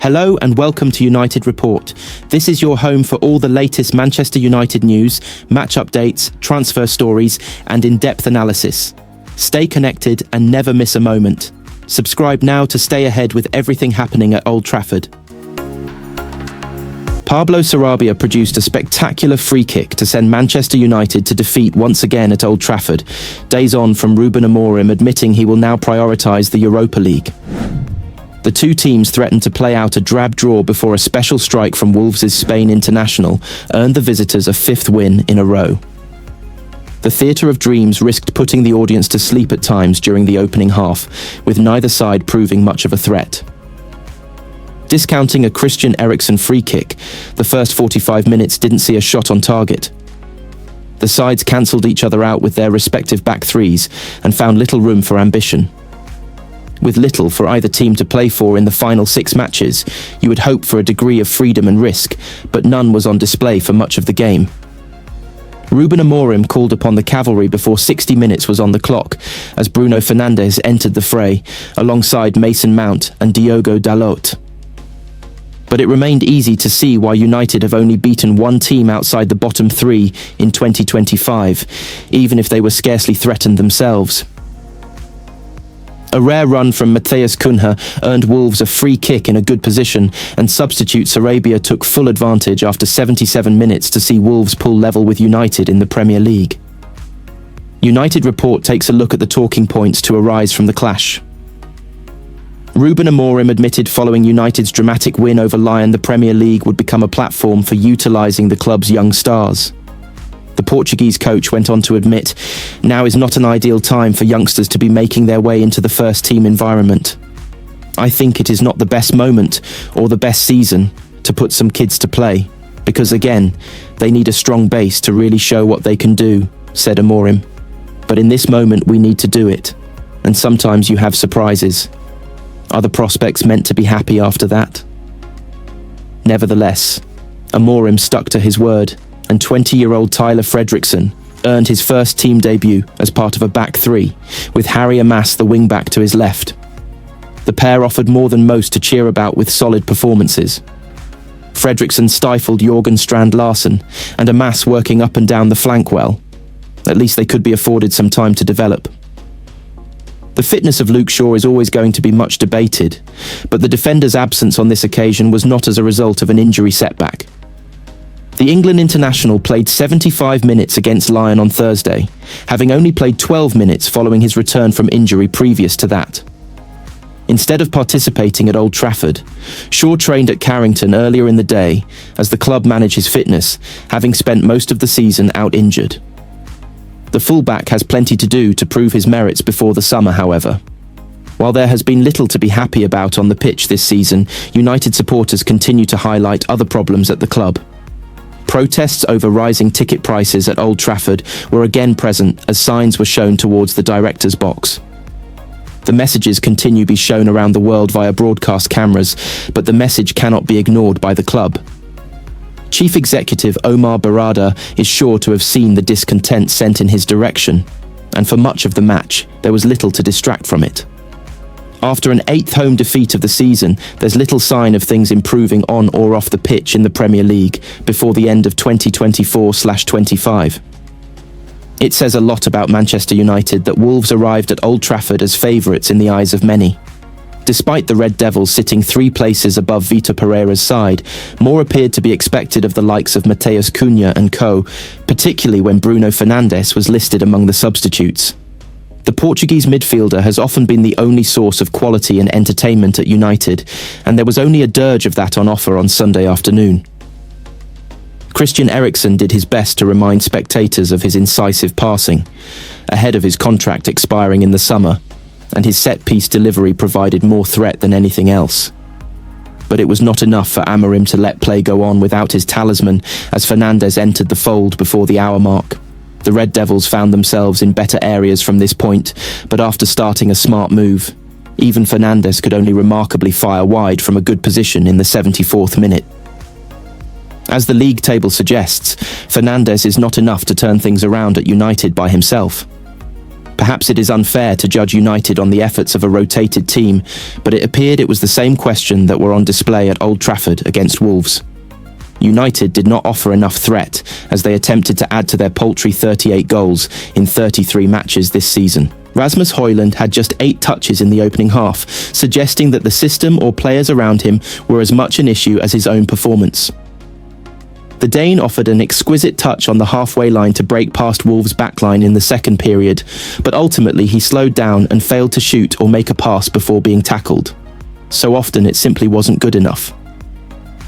Hello and welcome to United Report. This is your home for all the latest Manchester United news, match updates, transfer stories, and in-depth analysis. Stay connected and never miss a moment. Subscribe now to stay ahead with everything happening at Old Trafford. Pablo Sarabia produced a spectacular free kick to send Manchester United to defeat once again at Old Trafford, days on from Ruben Amorim admitting he will now prioritise the Europa League. The two teams threatened to play out a drab draw before a special strike from Wolves' Spain international earned the visitors a fifth win in a row. The Theatre of Dreams risked putting the audience to sleep at times during the opening half, with neither side proving much of a threat. Discounting a Christian Eriksen free kick, the first 45 minutes didn't see a shot on target. The sides cancelled each other out with their respective back threes and found little room for ambition. With little for either team to play for in the final 6 matches, you would hope for a degree of freedom and risk, but none was on display for much of the game. Ruben Amorim called upon the cavalry before 60 minutes was on the clock, as Bruno Fernandes entered the fray, alongside Mason Mount and Diogo Dalot. But it remained easy to see why United have only beaten one team outside the bottom 3 in 2025, even if they were scarcely threatened themselves. A rare run from Matheus Cunha earned Wolves a free kick in a good position, and substitute Sarabia took full advantage after 77 minutes to see Wolves pull level with United in the Premier League. United Report takes a look at the talking points to arise from the clash. Ruben Amorim admitted following United's dramatic win over Lyon the Premier League would become a platform for utilising the club's young stars. The Portuguese coach went on to admit, now is not an ideal time for youngsters to be making their way into the first-team environment. I think it is not the best moment or the best season to put some kids to play, because again, they need a strong base to really show what they can do, said Amorim. But in this moment we need to do it, and sometimes you have surprises. Are the prospects meant to be happy after that? Nevertheless, Amorim stuck to his word, and 20-year-old Tyler Fredrickson earned his first team debut as part of a back 3, with Harry Maguire the wing-back to his left. The pair offered more than most to cheer about with solid performances. Fredrickson stifled Jørgen Strand Larsen, and Maguire working up and down the flank well. At least they could be afforded some time to develop. The fitness of Luke Shaw is always going to be much debated, but the defender's absence on this occasion was not as a result of an injury setback. The England international played 75 minutes against Lyon on Thursday, having only played 12 minutes following his return from injury previous to that. Instead of participating at Old Trafford, Shaw trained at Carrington earlier in the day as the club managed his fitness, having spent most of the season out injured. The fullback has plenty to do to prove his merits before the summer, however. While there has been little to be happy about on the pitch this season, United supporters continue to highlight other problems at the club. Protests over rising ticket prices at Old Trafford were again present as signs were shown towards the director's box. The messages continue to be shown around the world via broadcast cameras, but the message cannot be ignored by the club. Chief Executive Omar Barada is sure to have seen the discontent sent in his direction, and for much of the match, there was little to distract from it. After an 8th home defeat of the season, there's little sign of things improving on or off the pitch in the Premier League before the end of 2024/25. It says a lot about Manchester United that Wolves arrived at Old Trafford as favourites in the eyes of many. Despite the Red Devils sitting 3 places above Vitor Pereira's side, more appeared to be expected of the likes of Matheus Cunha and co., particularly when Bruno Fernandes was listed among the substitutes. The Portuguese midfielder has often been the only source of quality and entertainment at United, and there was only a dirge of that on offer on Sunday afternoon. Christian Eriksen did his best to remind spectators of his incisive passing, ahead of his contract expiring in the summer, and his set-piece delivery provided more threat than anything else. But it was not enough for Amorim to let play go on without his talisman as Fernandes entered the fold before the hour mark. The Red Devils found themselves in better areas from this point, but after starting a smart move, even Fernandes could only remarkably fire wide from a good position in the 74th minute. As the league table suggests, Fernandes is not enough to turn things around at United by himself. Perhaps it is unfair to judge United on the efforts of a rotated team, but it appeared it was the same question that were on display at Old Trafford against Wolves. United did not offer enough threat as they attempted to add to their paltry 38 goals in 33 matches this season. Rasmus Højlund had just 8 touches in the opening half, suggesting that the system or players around him were as much an issue as his own performance. The Dane offered an exquisite touch on the halfway line to break past Wolves' backline in the second period, but ultimately he slowed down and failed to shoot or make a pass before being tackled. So often it simply wasn't good enough.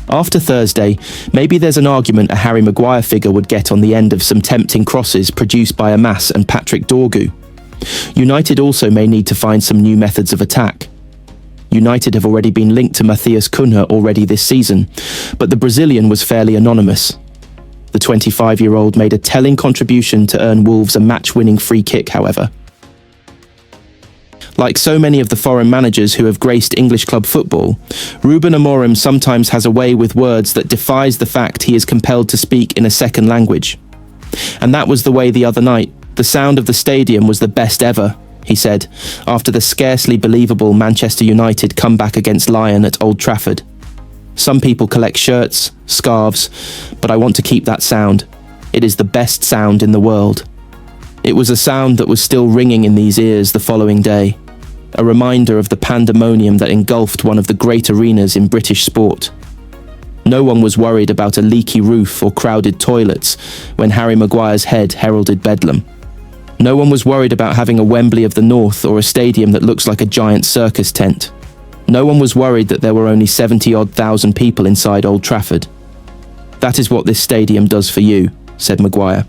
After Thursday, maybe there's an argument a Harry Maguire figure would get on the end of some tempting crosses produced by Amorim'S and Patrick Dorgu. United also may need to find some new methods of attack. United have already been linked to Matheus Cunha already this season, but the Brazilian was fairly anonymous. The 25-year-old made a telling contribution to earn Wolves a match-winning free kick, however. Like so many of the foreign managers who have graced English club football, Ruben Amorim sometimes has a way with words that defies the fact he is compelled to speak in a second language. And that was the way the other night. The sound of the stadium was the best ever, he said, after the scarcely believable Manchester United comeback against Lyon at Old Trafford. Some people collect shirts, scarves, but I want to keep that sound. It is the best sound in the world. It was a sound that was still ringing in these ears the following day, a reminder of the pandemonium that engulfed one of the great arenas in British sport. No one was worried about a leaky roof or crowded toilets when Harry Maguire's head heralded Bedlam. No one was worried about having a Wembley of the North or a stadium that looks like a giant circus tent. No one was worried that there were only 70-odd thousand people inside Old Trafford. That is what this stadium does for you, said Maguire.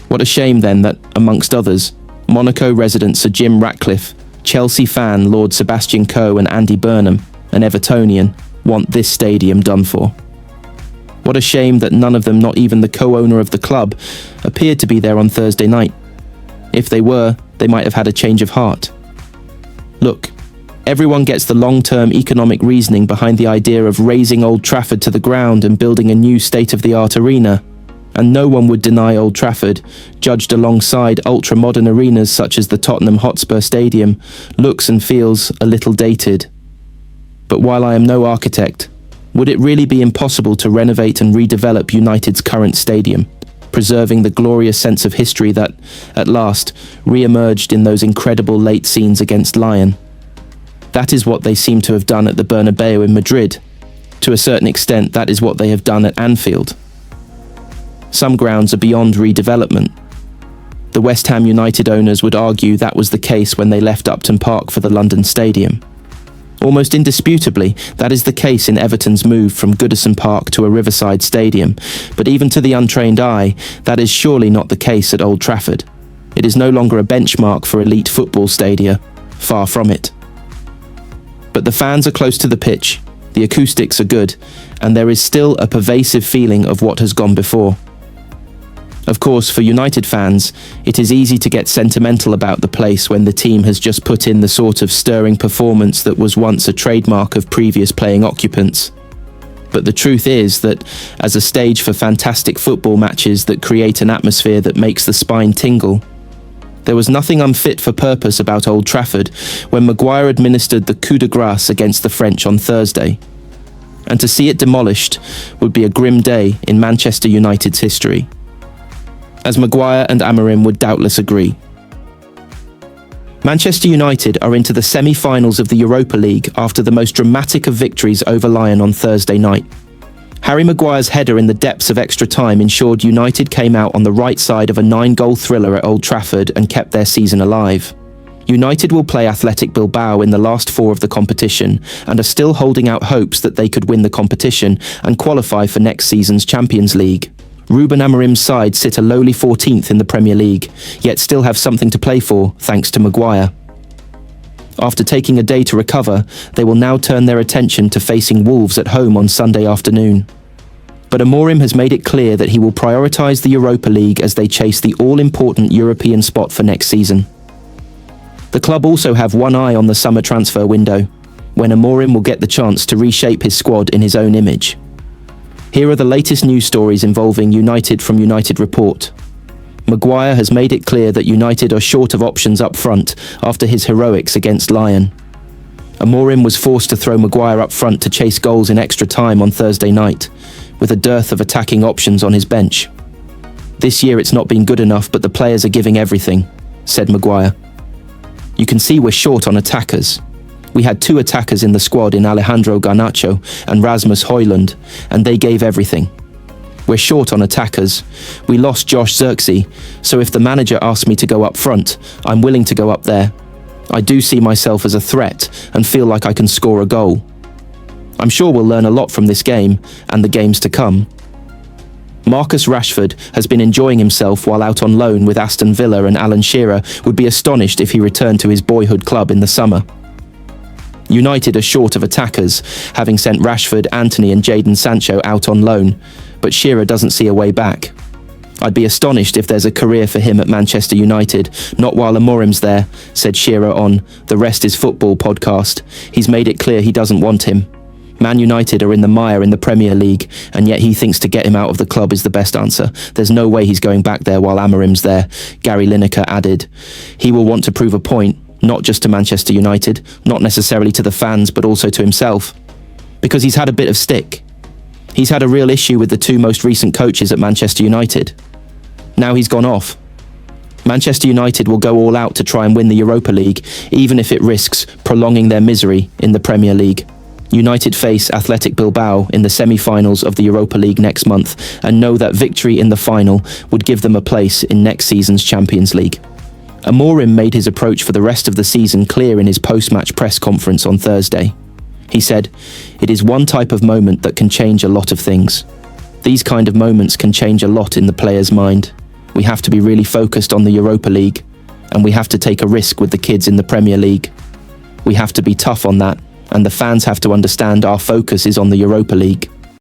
What a shame then that, amongst others, Monaco resident Sir Jim Ratcliffe, Chelsea fan Lord Sebastian Coe and Andy Burnham, an Evertonian, want this stadium done for. What a shame that none of them, not even the co-owner of the club, appeared to be there on Thursday night. If they were, they might have had a change of heart. Look, everyone gets the long-term economic reasoning behind the idea of razing Old Trafford to the ground and building a new state-of-the-art arena, and no one would deny Old Trafford, judged alongside ultra-modern arenas such as the Tottenham Hotspur Stadium, looks and feels a little dated. But while I am no architect, would it really be impossible to renovate and redevelop United's current stadium, preserving the glorious sense of history that, at last, re-emerged in those incredible late scenes against Lyon? That is what they seem to have done at the Bernabeu in Madrid. To a certain extent, that is what they have done at Anfield. Some grounds are beyond redevelopment. The West Ham United owners would argue that was the case when they left Upton Park for the London Stadium. Almost indisputably, that is the case in Everton's move from Goodison Park to a riverside stadium, but even to the untrained eye, that is surely not the case at Old Trafford. It is no longer a benchmark for elite football stadia, far from it. But the fans are close to the pitch, the acoustics are good, and there is still a pervasive feeling of what has gone before. Of course, for United fans, it is easy to get sentimental about the place when the team has just put in the sort of stirring performance that was once a trademark of previous playing occupants. But the truth is that, as a stage for fantastic football matches that create an atmosphere that makes the spine tingle, there was nothing unfit for purpose about Old Trafford when Maguire administered the coup de grace against the French on Thursday. And to see it demolished would be a grim day in Manchester United's history, as Maguire and Amorim would doubtless agree. Manchester United are into the semi-finals of the Europa League after the most dramatic of victories over Lyon on Thursday night. Harry Maguire's header in the depths of extra time ensured United came out on the right side of a 9-goal thriller at Old Trafford and kept their season alive. United will play Athletic Bilbao in the last 4 of the competition and are still holding out hopes that they could win the competition and qualify for next season's Champions League. Ruben Amorim's side sit a lowly 14th in the Premier League, yet still have something to play for thanks to Maguire. After taking a day to recover, they will now turn their attention to facing Wolves at home on Sunday afternoon. But Amorim has made it clear that he will prioritise the Europa League as they chase the all-important European spot for next season. The club also have one eye on the summer transfer window, when Amorim will get the chance to reshape his squad in his own image. Here are the latest news stories involving United from United Report. Maguire has made it clear that United are short of options up front after his heroics against Lyon. Amorim was forced to throw Maguire up front to chase goals in extra time on Thursday night, with a dearth of attacking options on his bench. "This year it's not been good enough, but the players are giving everything," said Maguire. "You can see we're short on attackers. We had 2 attackers in the squad in Alejandro Garnacho and Rasmus Højlund, and they gave everything. We're short on attackers. We lost Josh Zirkzee, so if the manager asks me to go up front, I'm willing to go up there. I do see myself as a threat and feel like I can score a goal. I'm sure we'll learn a lot from this game and the games to come." Marcus Rashford has been enjoying himself while out on loan with Aston Villa, and Alan Shearer would be astonished if he returned to his boyhood club in the summer. United are short of attackers, having sent Rashford, Antony and Jadon Sancho out on loan, but Shearer doesn't see a way back. "I'd be astonished if there's a career for him at Manchester United, not while Amorim's there," said Shearer on The Rest is Football podcast. "He's made it clear he doesn't want him. Man United are in the mire in the Premier League, and yet he thinks to get him out of the club is the best answer. There's no way he's going back there while Amorim's there," Gary Lineker added. "He will want to prove a point, not just to Manchester United, not necessarily to the fans, but also to himself. Because he's had a bit of stick. He's had a real issue with the 2 most recent coaches at Manchester United. Now he's gone off. Manchester United will go all out to try and win the Europa League, even if it risks prolonging their misery in the Premier League. United face Athletic Bilbao in the semi-finals of the Europa League next month and know that victory in the final would give them a place in next season's Champions League." Amorim made his approach for the rest of the season clear in his post-match press conference on Thursday. He said, "It is one type of moment that can change a lot of things. These kind of moments can change a lot in the player's mind. We have to be really focused on the Europa League, and we have to take a risk with the kids in the Premier League. We have to be tough on that, and the fans have to understand our focus is on the Europa League."